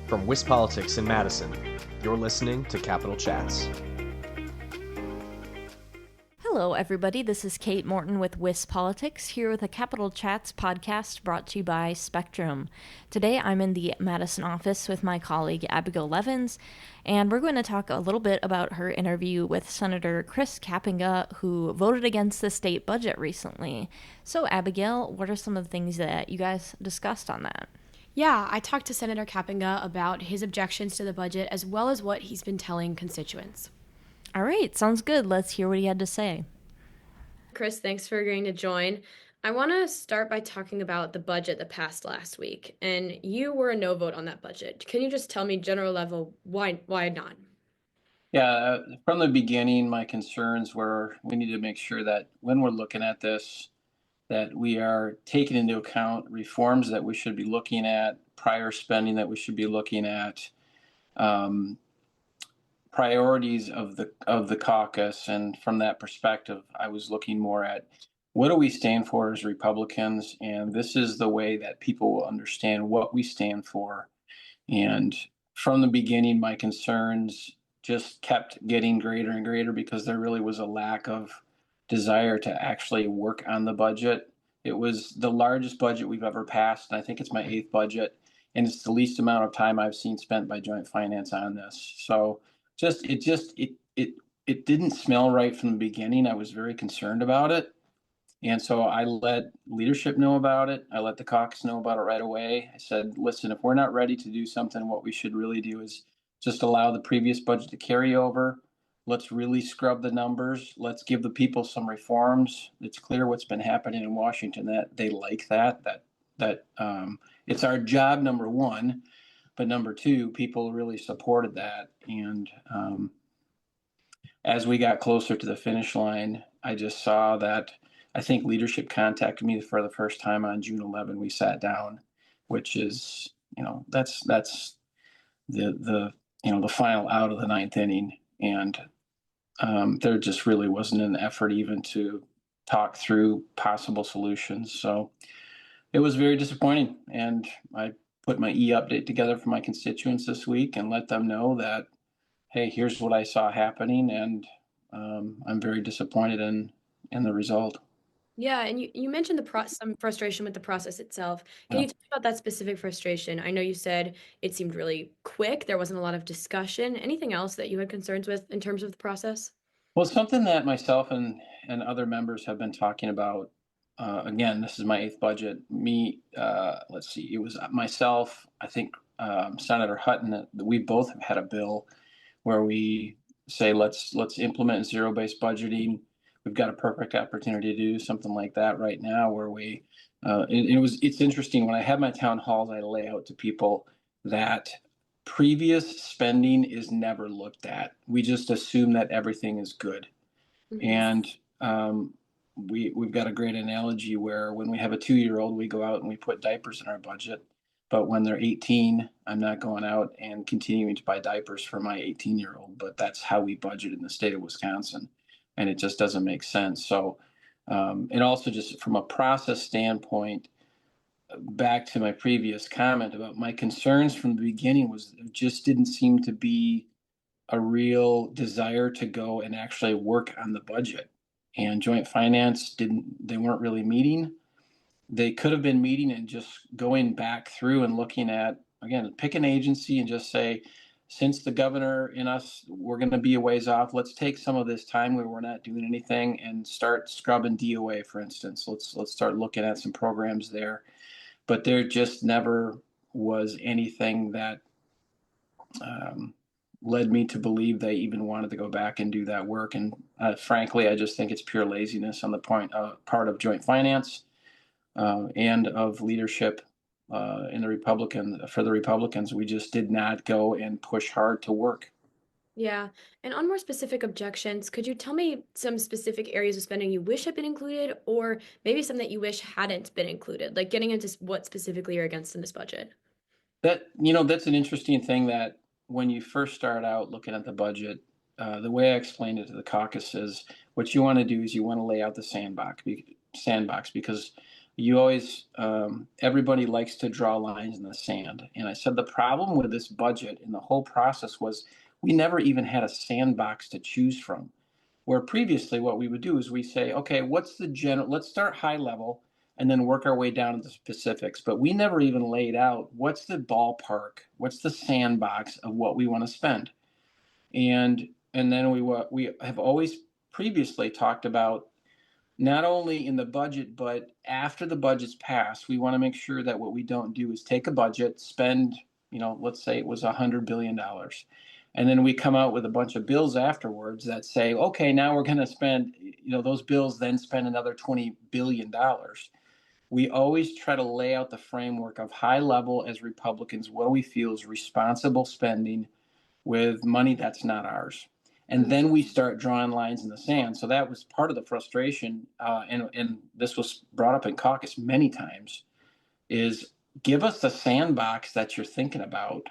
From WisPolitics in Madison, you're listening to Capital Chats. Hello, everybody. This is Kate Morton with WisPolitics, here with a Capital Chats podcast brought to you by Spectrum. Today, I'm in the Madison office with my colleague Abigail Levins, and we're going to talk a little bit about her interview with Senator Chris Kapenga, who voted against the state budget recently. So, Abigail, what are some of the things that you guys discussed on that? Yeah, I talked to Senator Kapenga about his objections to the budget as well as what he's been telling constituents. All right, sounds good. Let's hear what he had to say. Chris, thanks for agreeing to join. I want to start by talking about the budget that passed last week, and you were a no vote on that budget. Can you just tell me, general level, why not? Yeah, from the beginning, my concerns were we need to make sure that when we're looking at this, that we are taking into account reforms that we should be looking at, prior spending that we should be looking at, priorities of the caucus. And from that perspective, I was looking more at what do we stand for as Republicans, and this is the way that people will understand what we stand for. And from the beginning, my concerns just kept getting greater and greater because there really was a lack of desire to actually work on the budget. It was the largest budget we've ever passed, and I think it's my 8th budget, and it's the least amount of time I've seen spent by Joint Finance on this. So it didn't smell right from the beginning. I was very concerned about it. And so I let leadership know about it. I let the caucus know about it right away. I said, listen, if we're not ready to do something, what we should really do is just allow the previous budget to carry over. Let's really scrub the numbers. Let's give the people some reforms. It's clear what's been happening in Washington that they like that it's our job, number one, but number two, people really supported that. And as we got closer to the finish line, I just saw that I think leadership contacted me for the first time on June 11. We sat down, which is, that's the final out of the 9th inning. And there just really wasn't an effort even to talk through possible solutions. So it was very disappointing. And I put my e-update together for my constituents this week and let them know that, hey, here's what I saw happening. And I'm very disappointed in the result. Yeah, and you mentioned some frustration with the process itself. Can you talk about that specific frustration? I know you said it seemed really quick. There wasn't a lot of discussion. Anything else that you had concerns with in terms of the process? Well, something that myself and other members have been talking about, again, this is my 8th budget. Let's see, it was myself, I think Senator Hutton, we both have had a bill where we say, let's implement zero-based budgeting. We've got a perfect opportunity to do something like that right now where it's interesting. When I have my town halls, I lay out to people that previous spending is never looked at. We just assume that everything is good. Mm-hmm. And we've got a great analogy where when we have a 2-year-old, we go out and we put diapers in our budget. But when they're 18, I'm not going out and continuing to buy diapers for my 18-year-old. But that's how we budget in the state of Wisconsin. And it just doesn't make sense. So, and also just from a process standpoint, back to my previous comment about my concerns from the beginning was it just didn't seem to be a real desire to go and actually work on the budget. And Joint Finance they weren't really meeting. They could have been meeting and just going back through and looking at, again, pick an agency and just say, since the governor and us, we're going to be a ways off, let's take some of this time where we're not doing anything and start scrubbing DOA, for instance. Let's start looking at some programs there. But there just never was anything that led me to believe they even wanted to go back and do that work. And frankly, I just think it's pure laziness on the part of Joint Finance and of leadership for the Republicans. We just did not go and push hard to work. Yeah. And on more specific objections, could you tell me some specific areas of spending you wish had been included, or maybe some that you wish hadn't been included, like getting into what specifically you're against in this budget? That's an interesting thing that when you first start out looking at the budget, the way I explained it to the caucus is what you want to do is you want to lay out the sandbox because you always, everybody likes to draw lines in the sand. And I said the problem with this budget and the whole process was we never even had a sandbox to choose from. Where previously what we would do is we say, okay, what's the general, let's start high level and then work our way down to the specifics. But we never even laid out what's the ballpark, what's the sandbox of what we want to spend. And then we have always previously talked about not only in the budget, but after the budget's passed, we want to make sure that what we don't do is take a budget, spend, let's say it was $100 billion. And then we come out with a bunch of bills afterwards that say, okay, now we're going to spend, those bills then spend another $20 billion. We always try to lay out the framework of high level as Republicans, what do we feel is responsible spending with money that's not ours. And then we start drawing lines in the sand. So that was part of the frustration, and this was brought up in caucus many times, is give us the sandbox that you're thinking about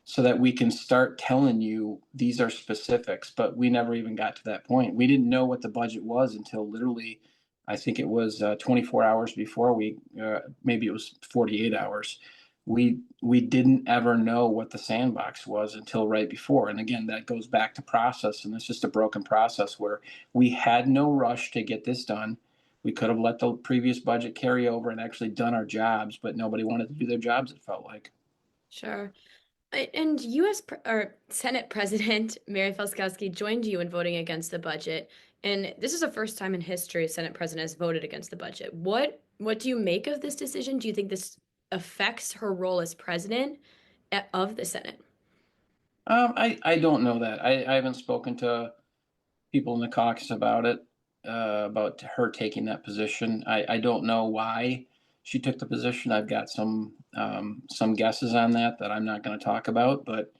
so that we can start telling you these are specifics. But we never even got to that point. We didn't know what the budget was until literally, I think it was 24 hours before maybe it was 48 hours. We didn't ever know what the sandbox was until right before. And again, that goes back to process, and it's just a broken process where we had no rush to get this done. We could have let the previous budget carry over and actually done our jobs, but nobody wanted to do their jobs, it felt like. Sure. And or Senate President Mary Felskowski joined you in voting against the budget. And this is the first time in history a Senate President has voted against the budget. What do you make of this decision? Do you think this affects her role as president of the Senate? I don't know that. I haven't spoken to people in the caucus about it, about her taking that position. I don't know why she took the position. I've got some guesses on that I'm not going to talk about, but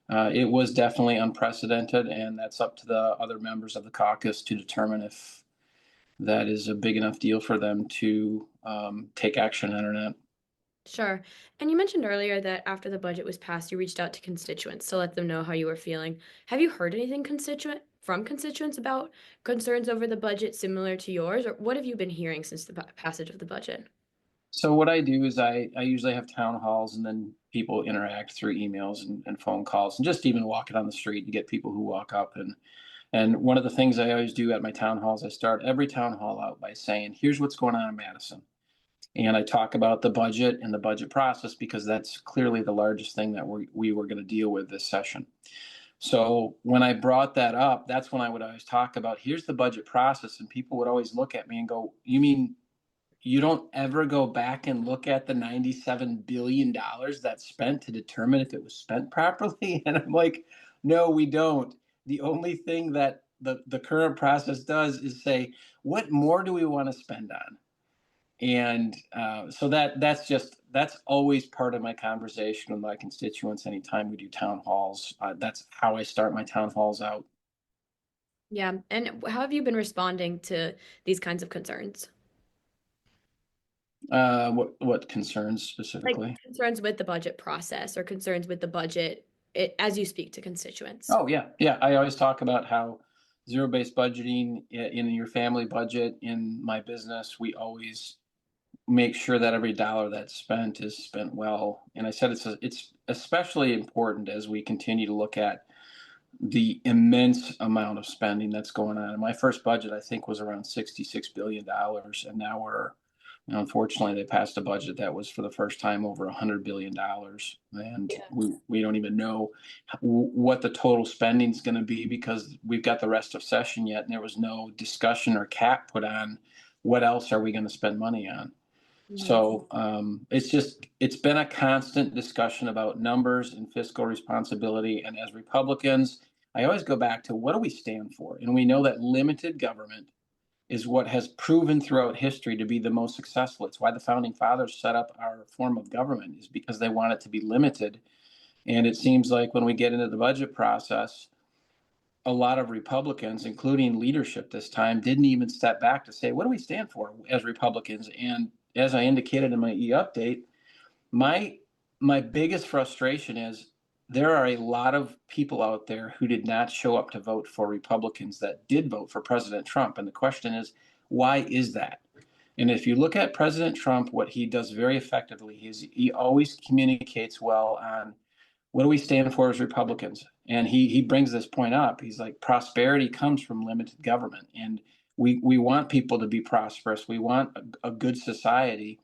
it was definitely unprecedented, and that's up to the other members of the caucus to determine if that is a big enough deal for them to take action on or not. Sure. And you mentioned earlier that after the budget was passed, you reached out to constituents to let them know how you were feeling. Have you heard anything from constituents about concerns over the budget similar to yours, or what have you been hearing since the passage of the budget? So what I do is I usually have town halls, and then people interact through emails and phone calls, and just even walking on the street, you get people who walk up. And one of the things I always do at my town halls, I start every town hall out by saying, here's what's going on in Madison. And I talk about the budget and the budget process because that's clearly the largest thing that we were going to deal with this session. So when I brought that up, that's when I would always talk about, here's the budget process. And people would always look at me and go, you mean you don't ever go back and look at the $97 billion that's spent to determine if it was spent properly? And I'm like, no, we don't. The only thing that the current process does is say, what more do we want to spend on? And so that's always part of my conversation with my constituents anytime we do town halls. That's how I start my town halls out. Yeah. And how have you been responding to these kinds of concerns? What concerns specifically? Like concerns with the budget process or concerns with the budget as you speak to constituents? Oh, yeah. Yeah. I always talk about how zero-based budgeting in your family budget, in my business, we always make sure that every dollar that's spent is spent well. And I said it's especially important as we continue to look at the immense amount of spending that's going on. And my first budget, I think, was around $66 billion. And now unfortunately, they passed a budget that was for the first time over $100 billion. And we don't even know what the total spending is going to be because we've got the rest of session yet. And there was no discussion or cap put on what else are we going to spend money on. So it's been a constant discussion about numbers and fiscal responsibility. And as Republicans, I always go back to what do we stand for? And we know that limited government is what has proven throughout history to be the most successful. It's why the founding fathers set up our form of government, is because they want it to be limited. And it seems like when we get into the budget process, a lot of Republicans, including leadership this time, didn't even step back to say, what do we stand for as Republicans? And as I indicated in my e-update, my biggest frustration is there are a lot of people out there who did not show up to vote for Republicans that did vote for President Trump. And the question is, why is that? And if you look at President Trump, what he does very effectively is he always communicates well on what do we stand for as Republicans. And he brings this point up. He's like, prosperity comes from limited government. And we want people to be prosperous. We want a good society.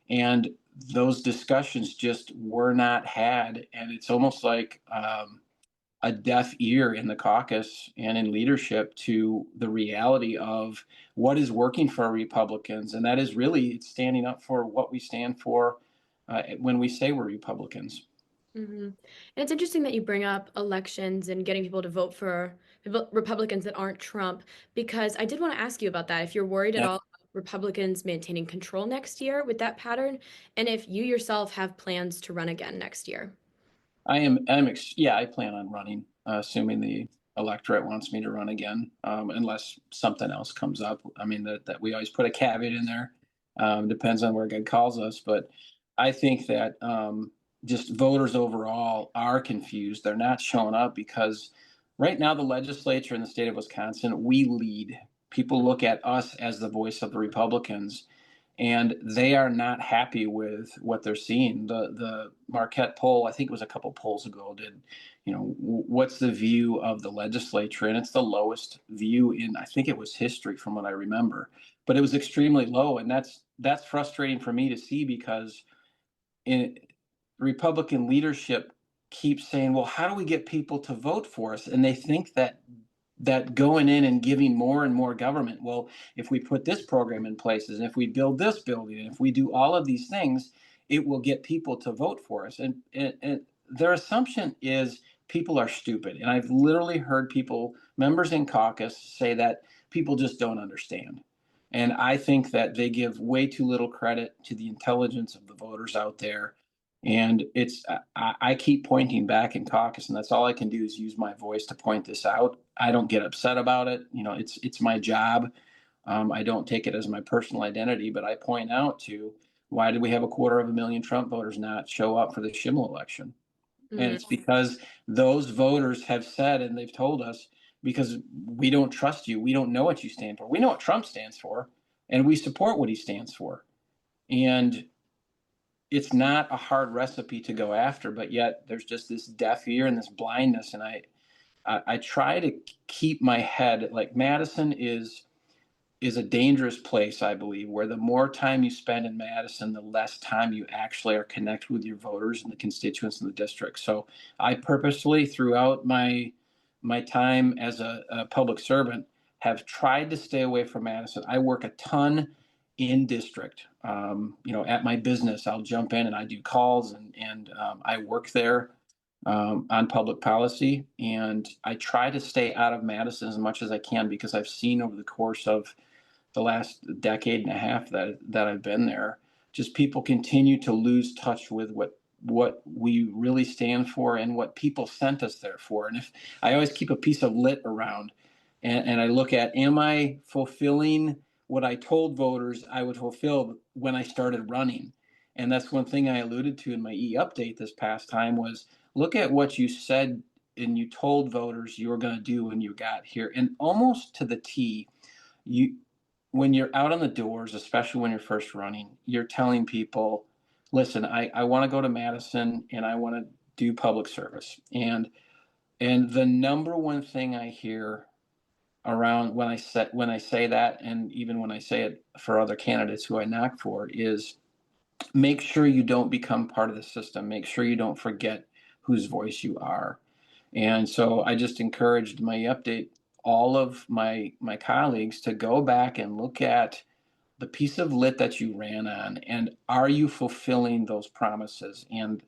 And those discussions just were not had. And it's almost like a deaf ear in the caucus and in leadership to the reality of what is working for Republicans. And that is really standing up for what we stand for when we say we're Republicans. And it's interesting that you bring up elections and getting people to vote for Republicans that aren't Trump, because I did want to ask you about that. If you're worried at Yeah. all about Republicans maintaining control next year with that pattern, and if you yourself have plans to run again next year. Yeah, I plan on running, assuming the electorate wants me to run again, unless something else comes up. I mean, that we always put a caveat in there. Depends on where God calls us. But I think that just voters overall are confused. They're not showing up because right now, the legislature in the state of Wisconsin, we lead. People look at us as the voice of the Republicans, and they are not happy with what they're seeing. The Marquette poll, I think it was a couple polls ago, did what's the view of the legislature, and it's the lowest view in, I think it was history from what I remember, but it was extremely low, and that's frustrating for me to see because in Republican leadership keeps saying, well, how do we get people to vote for us? And they think that going in and giving more and more government, well, if we put this program in place, and if we build this building, and if we do all of these things, it will get people to vote for us. And their assumption is people are stupid. And I've literally heard members in caucus, say that people just don't understand. And I think that they give way too little credit to the intelligence of the voters out there. And I keep pointing back in caucus, and that's all I can do is use my voice to point this out. I don't get upset about it. It's my job. I don't take it as my personal identity, but I point out to why did we have 250,000 Trump voters not show up for the Schimmel election? And it's because those voters have said, and they've told us, because we don't trust you. We don't know what you stand for. We know what Trump stands for, and we support what he stands for. And it's not a hard recipe to go after, but yet there's just this deaf ear and this blindness. And I try to keep my head, like, Madison is a dangerous place, I believe, where the more time you spend in Madison, the less time you actually are connected with your voters and the constituents in the district. So I purposely, throughout my time as a public servant, have tried to stay away from Madison. I work a ton in district. At my business, I'll jump in and I do calls, and I work there on public policy. And I try to stay out of Madison as much as I can, because I've seen over the course of the last decade and a half that I've been there, just people continue to lose touch with what we really stand for and what people sent us there for. And if I always keep a piece of lit around, and I look at, am I fulfilling what I told voters I would fulfill when I started running? And that's one thing I alluded to in my update this past time was, look at what you said and you told voters you were going to do when you got here. And almost to the T, when you're out on the doors, especially when you're first running, you're telling people, listen, I want to go to Madison and I want to do public service. And the number one thing I hear around when I say that, and even when I say it for other candidates who I knock for, is make sure you don't become part of the system. Make sure you don't forget whose voice you are. And so I just encouraged my update all of my colleagues to go back and look at the piece of lit that you ran on, and are you fulfilling those promises? And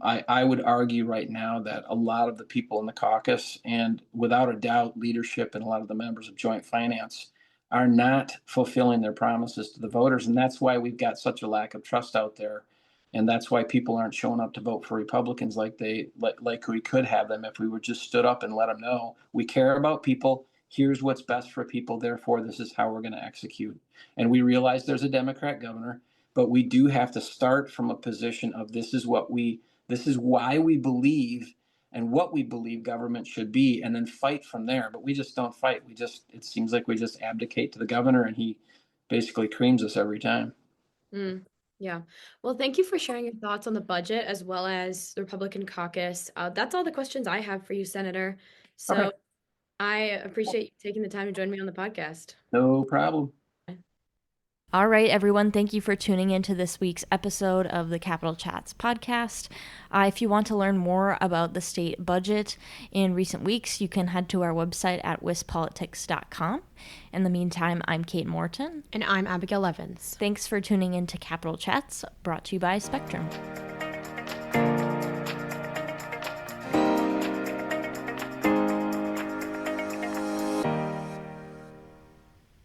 I would argue right now that a lot of the people in the caucus, and without a doubt leadership and a lot of the members of Joint Finance, are not fulfilling their promises to the voters. And that's why we've got such a lack of trust out there. And that's why people aren't showing up to vote for Republicans like we could have them if we were just stood up and let them know we care about people. Here's what's best for people. Therefore, this is how we're going to execute. And we realize there's a Democrat governor, but we do have to start from a position of this is why we believe and what we believe government should be, and then fight from there. But we just don't fight. It seems like we just abdicate to the governor, and he basically creams us every time. Mm, yeah. Well, thank you for sharing your thoughts on the budget as well as the Republican caucus. That's all the questions I have for you, Senator. Okay, So I appreciate you taking the time to join me on the podcast. no problem. All right, everyone, thank you for tuning into this week's episode of the Capital Chats podcast. If you want to learn more about the state budget in recent weeks, you can head to our website at wispolitics.com. In the meantime, I'm Kate Morton. And I'm Abigail Evans. Thanks for tuning in to Capital Chats, brought to you by Spectrum.